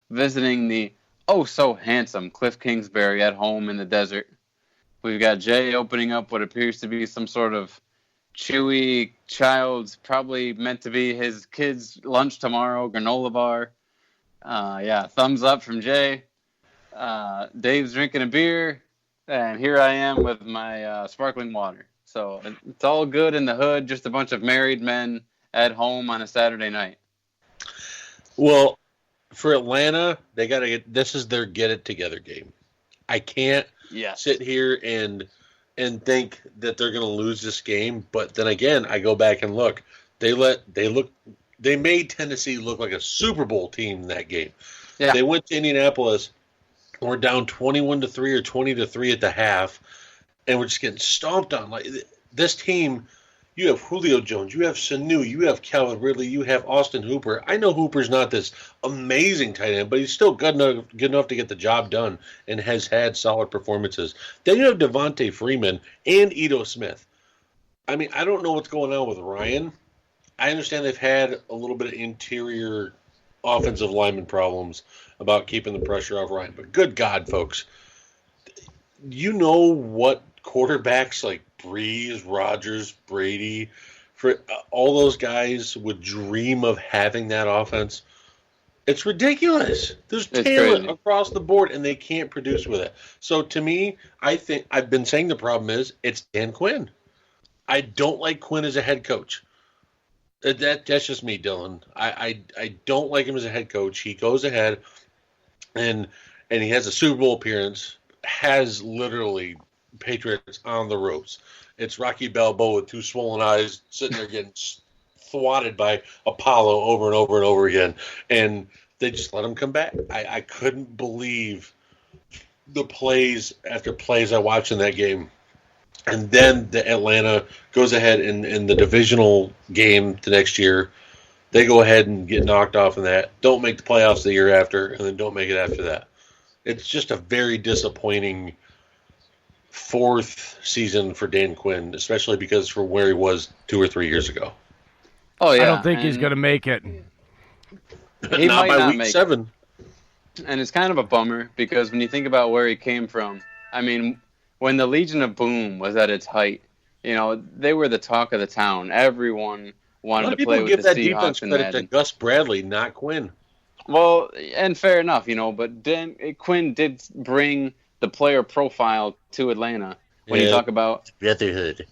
visiting the oh-so-handsome Cliff Kingsbury at home in the desert. We've got Jay opening up what appears to be some sort of chewy child's, probably meant to be his kid's lunch tomorrow, granola bar. Thumbs up from Jay. Dave's drinking a beer, and here I am with my sparkling water. So it's all good in the hood, just a bunch of married men at home on a Saturday night. Well, for Atlanta, they got to get, this is their get it together game. I can't sit here and think that they're going to lose this game, but then again, I go back and look. They made Tennessee look like a Super Bowl team in that game. Yeah. They went to Indianapolis, were down 21-3 or 20-3 at the half, and we're just getting stomped on. Like this team, you have Julio Jones, you have Sanu, you have Calvin Ridley, you have Austin Hooper. I know Hooper's not this amazing tight end, but he's still good enough to get the job done and has had solid performances. Then you have Devontae Freeman and Ito Smith. I mean, I don't know what's going on with Ryan. I understand they've had a little bit of interior offensive lineman problems about keeping the pressure off Ryan, but good God, folks. You know what quarterbacks like Breeze, Rodgers, Brady, for all those guys would dream of having that offense? It's ridiculous. There's talent across the board, and they can't produce with it. So to me, I think I've been saying the problem is it's Dan Quinn. I don't like Quinn as a head coach. That's just me, Dillon. I don't like him as a head coach. He goes ahead and he has a Super Bowl appearance, has literally Patriots on the ropes. It's Rocky Balboa with two swollen eyes sitting there getting thwatted by Apollo over and over and over again. And they just let him come back. I couldn't believe the plays after plays I watched in that game. And then the Atlanta goes ahead in the divisional game the next year. They go ahead and get knocked off in that. Don't make the playoffs the year after, and then don't make it after that. It's just a very disappointing fourth season for Dan Quinn, especially because from where he was 2 or 3 years ago. Oh yeah, I don't think he's going to make it. He not might by not week make 7. And it's kind of a bummer because when you think about where he came from, I mean, when the Legion of Boom was at its height, you know, they were the talk of the town. Everyone wanted to play with the Seahawks. People give that defense credit to Gus Bradley, not Quinn. Well, and fair enough, you know, but Quinn did bring the player profile to Atlanta when you talk about Brotherhood.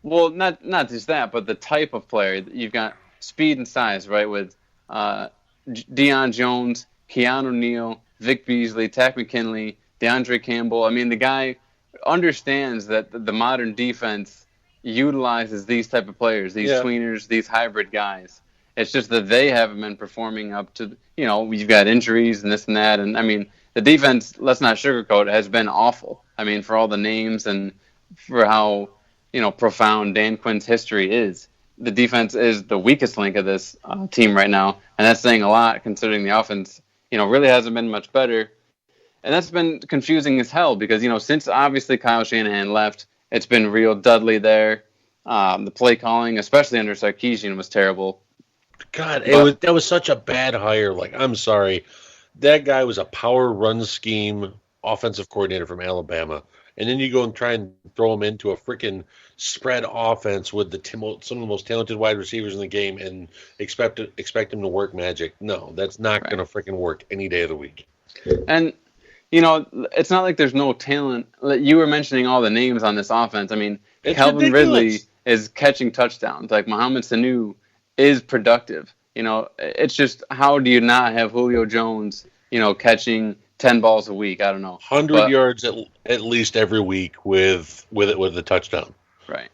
Well, not just that, but the type of player. You've got speed and size, right, with Deion Jones, Keanu Neal, Vic Beasley, Tack McKinley, DeAndre Campbell. I mean, the guy understands that the modern defense utilizes these type of players, these tweeners, these hybrid guys. It's just that they haven't been performing up to, you know, you've got injuries and this and that. And, I mean, the defense, let's not sugarcoat it, has been awful. I mean, for all the names and for how, you know, profound Dan Quinn's history is. The defense is the weakest link of this team right now. And that's saying a lot considering the offense, you know, really hasn't been much better. And that's been confusing as hell because, you know, since obviously Kyle Shanahan left, it's been real Dudley there. The play calling, especially under Sarkisian, was terrible. God, that was such a bad hire. Like, I'm sorry. That guy was a power run scheme offensive coordinator from Alabama. And then you go and try and throw him into a freaking spread offense with some of the most talented wide receivers in the game and expect him to work magic. No, that's not going to freaking work any day of the week. And, you know, it's not like there's no talent. You were mentioning all the names on this offense. I mean, Calvin Ridley is catching touchdowns. Like, Mohamed Sanu is productive. You know, it's just, how do you not have Julio Jones, you know, catching 10 balls a week? I don't know. 100 yards at least every week with a touchdown. Right.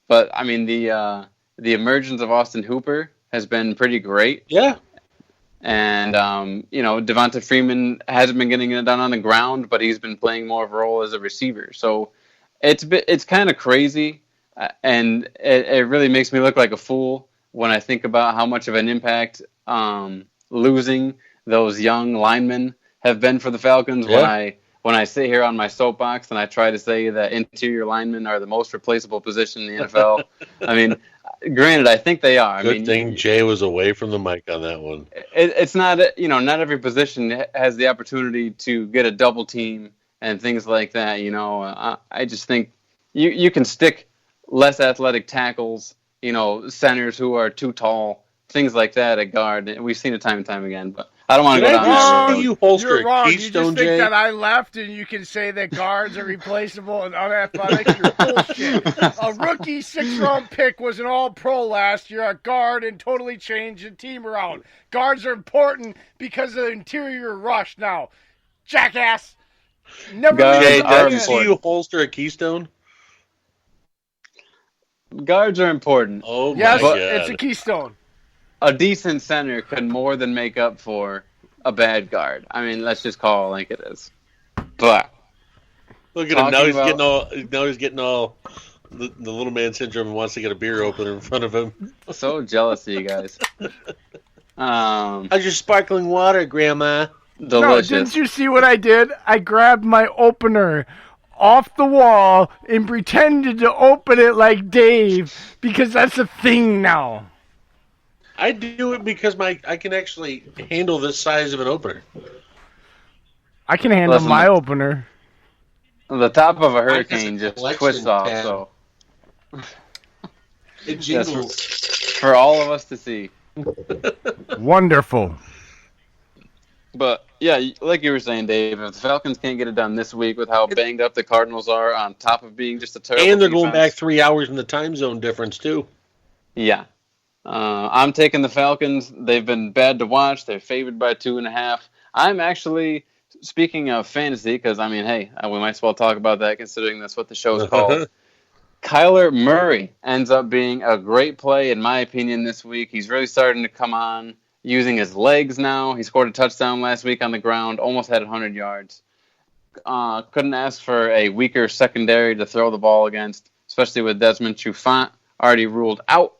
But, I mean, the emergence of Austin Hooper has been pretty great. Yeah. And, you know, Devonta Freeman hasn't been getting it done on the ground, but he's been playing more of a role as a receiver. So it's kind of crazy, and it really makes me look like a fool when I think about how much of an impact losing those young linemen have been for the Falcons. Yeah. When I sit here on my soapbox and I try to say that interior linemen are the most replaceable position in the NFL, I mean, Granted, I think they are. Good thing Jay was away from the mic on that one. It's not, not every position has the opportunity to get a double team and things like that. I just think you can stick less athletic tackles, centers who are too tall, things like that at guard. We've seen it time and time again, but I don't want to go down that road. You holster You're wrong. Keystone, you just think Jay? that I left and you can say that guards are replaceable and unathletic? You're bullshit. A rookie 6th-round pick was an all-pro last year, a guard, and totally changed the team around. Guards are important because of the interior rush now. Jackass. Never Jay, did you see you holster a Keystone? Guards are important. Oh, my yes, God. It's a Keystone. A decent center can more than make up for a bad guard. I mean, let's just call it like it is. But look at him now. He's getting all the little man syndrome and wants to get a beer opener in front of him. So jealous of you guys. How's your sparkling water, Grandma? Delicious. No, didn't you see what I did? I grabbed my opener off the wall and pretended to open it like Dave because that's a thing now. I do it because I can actually handle this size of an opener. I can handle my opener. The top of a hurricane just twists off, so it jingles for all of us to see. Wonderful. But yeah, like you were saying, Dave, if the Falcons can't get it done this week with how banged up the Cardinals are, on top of being just a terrible and they're defense, going back 3 hours in the time zone difference too. Yeah. I'm taking the Falcons. They've been bad to watch. They're favored by 2.5. I'm actually, speaking of fantasy, because, I mean, hey, we might as well talk about that considering that's what the show's called. Kyler Murray ends up being a great play, in my opinion, this week. He's really starting to come on, using his legs now. He scored a touchdown last week on the ground, almost had 100 yards. Couldn't ask for a weaker secondary to throw the ball against, especially with Desmond Trufant already ruled out.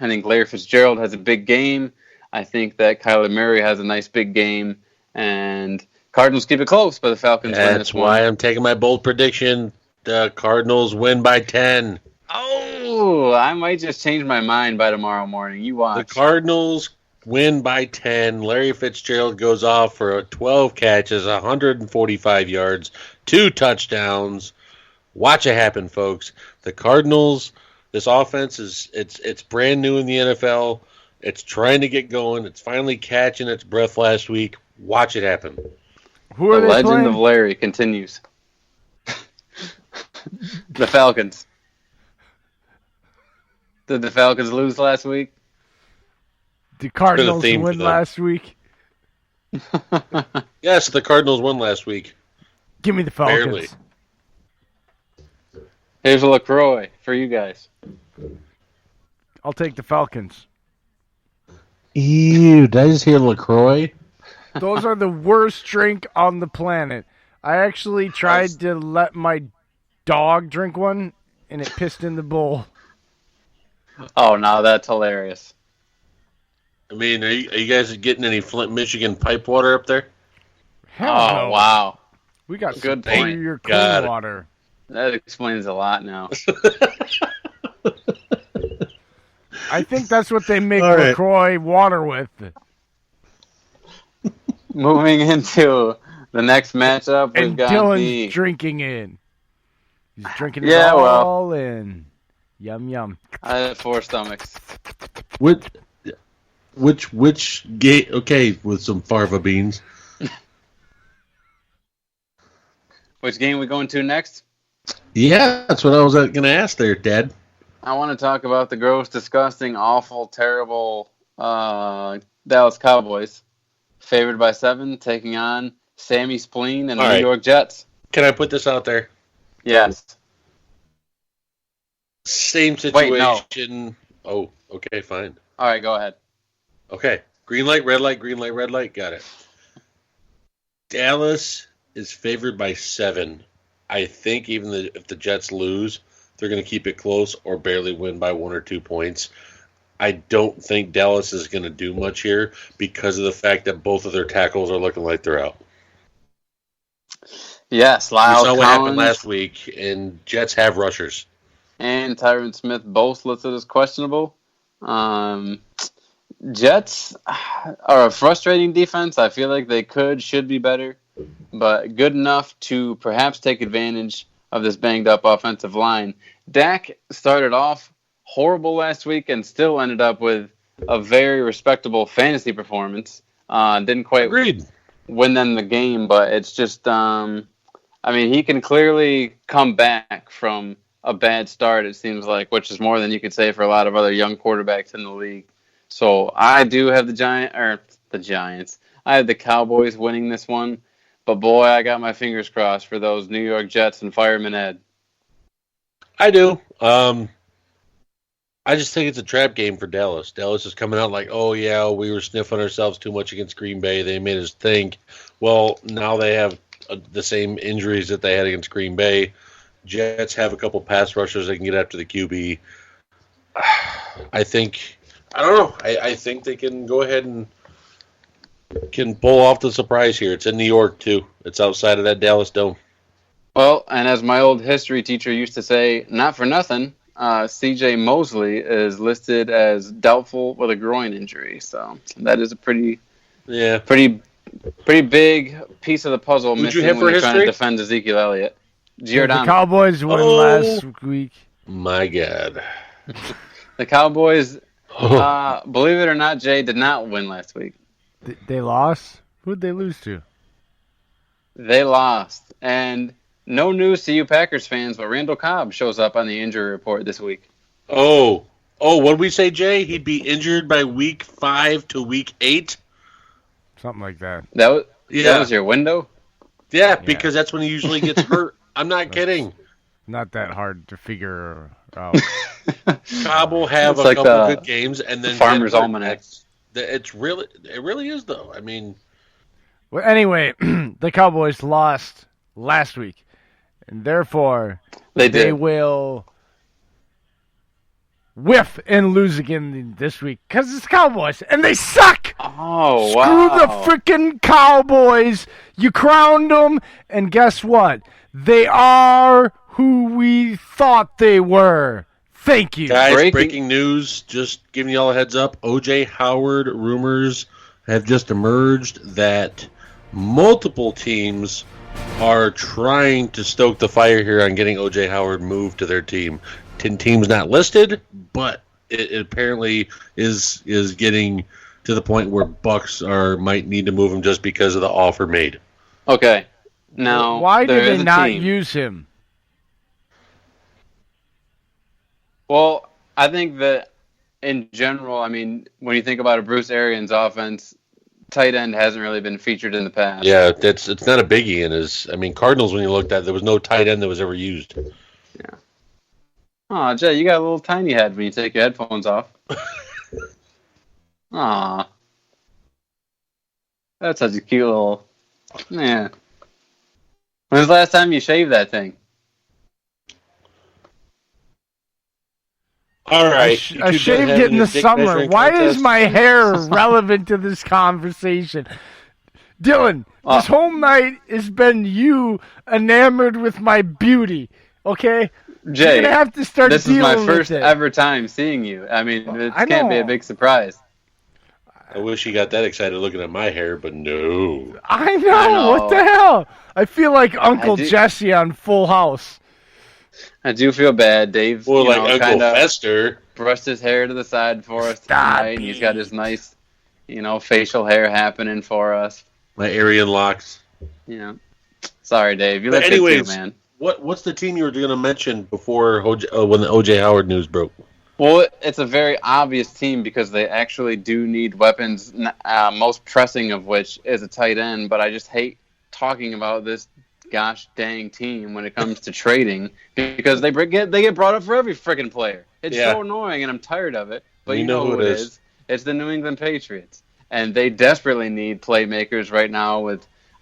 I think Larry Fitzgerald has a big game. I think that Kyler Murray has a nice big game. And Cardinals keep it close, but the Falcons win this one. That's why I'm taking my bold prediction. The Cardinals win by 10. Oh, I might just change my mind by tomorrow morning. You watch. The Cardinals win by 10. Larry Fitzgerald goes off for 12 catches, 145 yards, 2 touchdowns. Watch it happen, folks. The Cardinals... This offense it's brand new in the NFL. It's trying to get going. It's finally catching its breath last week. Watch it happen. Who are the they legend playing? Of Larry continues. The Falcons. Did the Falcons lose last week? The Cardinals win last week. Yes, the Cardinals won last week. Give me the Falcons. Barely. Here's a LaCroix for you guys. I'll take the Falcons. Ew, did I just hear LaCroix? Those are the worst drink on the planet. I actually tried to let my dog drink one, and it pissed in the bowl. Oh, no, that's hilarious. I mean, are you guys getting any Flint, Michigan pipe water up there? Hell no. Wow. We got good superior clean water. That explains a lot now. I think that's what they make LaCroix water with. Moving into the next matchup, we've got Dillon's drinking in. He's drinking it all in. Yum, yum. I have 4 stomachs. Which gate? Okay, with some farva beans. Which game we going to next? Yeah, that's what I was going to ask there, Dad. I want to talk about the gross, disgusting, awful, terrible Dallas Cowboys. Favored by 7, taking on Sammy Spleen and the New York Jets. Can I put this out there? Yes. Same situation. Wait, no. Oh, okay, fine. All right, go ahead. Okay. Green light, red light, green light, red light. Got it. Dallas is favored by 7. I think even if the Jets lose, they're going to keep it close or barely win by 1 or 2 points. I don't think Dallas is going to do much here because of the fact that both of their tackles are looking like they're out. Yes, Lyle We saw Collins. what happened last week, and Jets have rushers. and Tyron Smith both listed as questionable. Jets are a frustrating defense. I feel like they should be better, but good enough to perhaps take advantage of this banged-up offensive line. Dak started off horrible last week and still ended up with a very respectable fantasy performance. Didn't quite win them the game, but it's just, he can clearly come back from a bad start, it seems like, which is more than you could say for a lot of other young quarterbacks in the league. So I do have the Giants. I have the Cowboys winning this one, but boy, I got my fingers crossed for those New York Jets and Fireman Ed. I do. I just think it's a trap game for Dallas. Dallas is coming out like, oh yeah, we were sniffing ourselves too much against Green Bay. They made us think. Well, now they have the same injuries that they had against Green Bay. Jets have a couple pass rushers that can get after the QB. I don't know. I think they can go ahead and can pull off the surprise here. It's in New York, too. It's outside of that Dallas Dome. Well, and as my old history teacher used to say, not for nothing, C.J. Mosley is listed as doubtful with a groin injury. So that is a pretty big piece of the puzzle missing when you're trying to defend Ezekiel Elliott. The Cowboys won last week. My God. The Cowboys, believe it or not, Jay, did not win last week. They lost? Who'd they lose to? They lost. And no news to you Packers fans, but Randall Cobb shows up on the injury report this week. Oh, what did we say, Jay? He'd be injured by week 5 to week 8? Something like that. That was your window? Yeah, because that's when he usually gets hurt. I'm not kidding. Not that hard to figure out. Cobb will have a couple good games, and then Farmer's Almanac. It really is though. I mean, well, anyway, the Cowboys lost last week, and therefore they will whiff and lose again this week because it's Cowboys and they suck. Oh, Screw wow! The freaking Cowboys! You crowned them, and guess what? They are who we thought they were. Thank you. Guys, breaking news, just giving you all a heads up. O.J. Howard rumors have just emerged that multiple teams are trying to stoke the fire here on getting O.J. Howard moved to their team. 10 teams not listed, but it apparently is getting to the point where Bucks might need to move him just because of the offer made. Okay. Now, why did they not use him? Well, I think that in general, when you think about a Bruce Arians offense, tight end hasn't really been featured in the past. Yeah, it's not a biggie in his. Cardinals, when you looked at it, there was no tight end that was ever used. Yeah. Oh, Jay, you got a little tiny head when you take your headphones off. Aw. That's such a cute little... Yeah. When was the last time you shaved that thing? All right. I shaved it in the summer. Why is my hair relevant to this conversation? Dylan, this whole night has been you enamored with my beauty, okay? Jay, you're going to have to start this is my first it. ever time seeing you. It can't be a big surprise. I wish you got that excited looking at my hair, but no. I know. What the hell? I feel like Uncle Jesse on Full House. I do feel bad. Dave, Uncle Fester brushed his hair to the side for us tonight, and he's got his nice, facial hair happening for us. My Aryan locks. Yeah. Sorry, Dave. You look good too, man. What's the team you were going to mention before when the O.J. Howard news broke? Well, it's a very obvious team because they actually do need weapons, most pressing of which is a tight end, but I just hate talking about this gosh dang team when it comes to trading because they get brought up for every freaking player. It's so annoying, and I'm tired of it. But you know who it is. It's the New England Patriots, and they desperately need playmakers right now.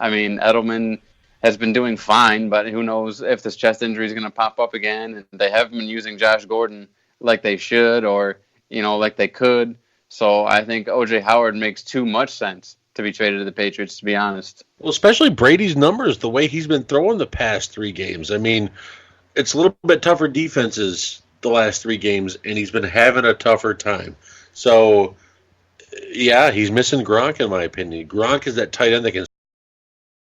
Edelman has been doing fine, but who knows if this chest injury is going to pop up again. And they haven't been using Josh Gordon like they should or, like they could. So I think O.J. Howard makes too much sense to be traded to the Patriots, to be honest. Well, especially Brady's numbers, the way he's been throwing the past 3 games. It's a little bit tougher defenses the last 3 games, and he's been having a tougher time. So, yeah, he's missing Gronk, in my opinion. Gronk is that tight end that can